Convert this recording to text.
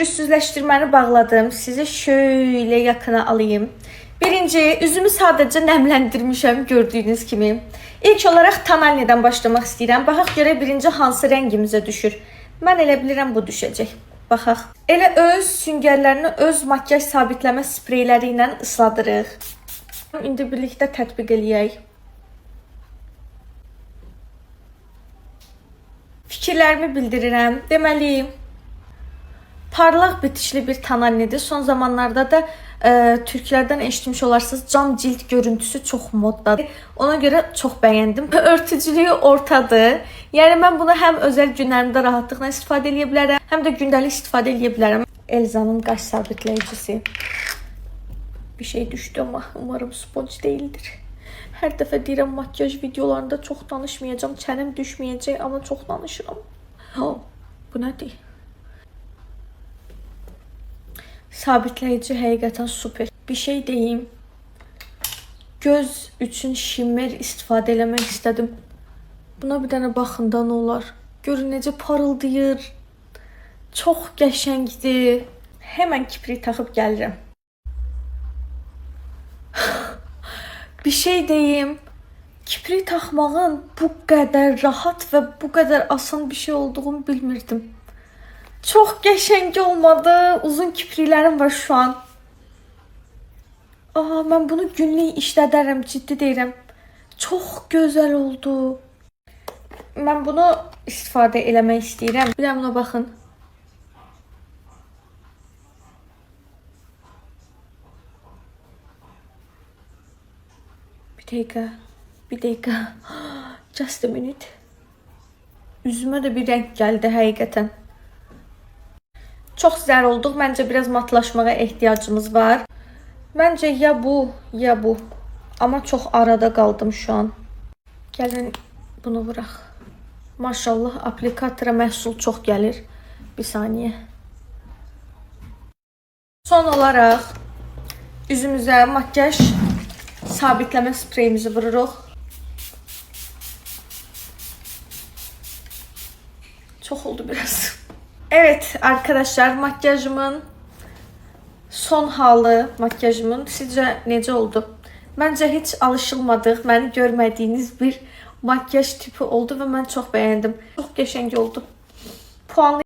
pürüzsüzleştirməni bağladım. Sizi şöyle yakına alayım. Birinci, üzümü sadece nemlendirmişəm gördüğünüz kimi. İlk olarak Tanalni'den başlamak istəyirəm. Baxaq görə birinci hansı rəngimizə düşür. Mən elə bilirəm bu düşəcək. Baxaq. Elə öz süngərlərini öz makyaj sabitləmə spreyləri ilə ısladırıq. İndi birlikdə tətbiq eləyək. Fikirlərimi bildirirəm. Deməli, parlaq bitişli bir Tanalni'dir. Son zamanlarda da Türklərdən eşitmiş olarsınız, cam cilt görüntüsü çox moddadır. Ona görə çox bəyəndim. Örtücülüyü ortadır. Yəni mən bunu həm özəl günlərimdə rahatlıqla istifadə edə bilərəm, həm də gündəlik istifadə edə bilərəm. Elza'nın qaş sabitləyicisi. Bir şey düşdü ama umarım sponge değildir. Hər dəfə deyirəm makyaj videolarında çox danışmayacağım, çənim düşməyəcək, amma çox danışıram. Bu nədir? Sabitləyici həqiqətən super. Bir şey deyim. Göz üçün shimmer istifadə eləmək istədim. Buna bir dənə baxın da nə olar. Görün necə parıldayır. Çox qəşəngdir. Hemen kipri taxıb gəlirəm. Bir şey deyim. Kipri taxmağın bu qədər rahat və bu qədər asan bir şey olduğunu bilmirdim. Çok qəşəng olmadı. Uzun kipriklərim var şu an. Ben bunu günlük işlədərəm, ciddi deyirəm. Çox gözəl oldu. Mən bunu istifadə eləmək istəyirəm. Bir də buna baxın. Bir dəqiqə. Just a minute. Üzümə də bir renk gəldi həqiqətən. Çok zər olduq. Məncə biraz matlaşmağa ehtiyacımız var. Məncə ya bu, ya bu. Amma çox arada qaldım şu an. Gəlin bunu vuraq. Maşallah aplikatora məhsul çox gəlir. Bir saniye. Son olaraq üzümüzə makyaj sabitləmə spreyimizi vururuq. Çok oldu biraz. Evet arkadaşlar, makyajımın son halı, makyajımın sizce necə oldu? Bence hiç alışılmadıq, məni görmədiyiniz bir makyaj tipi oldu ve ben çok beğendim. Çok qəşəng oldu. Puanlayacağım.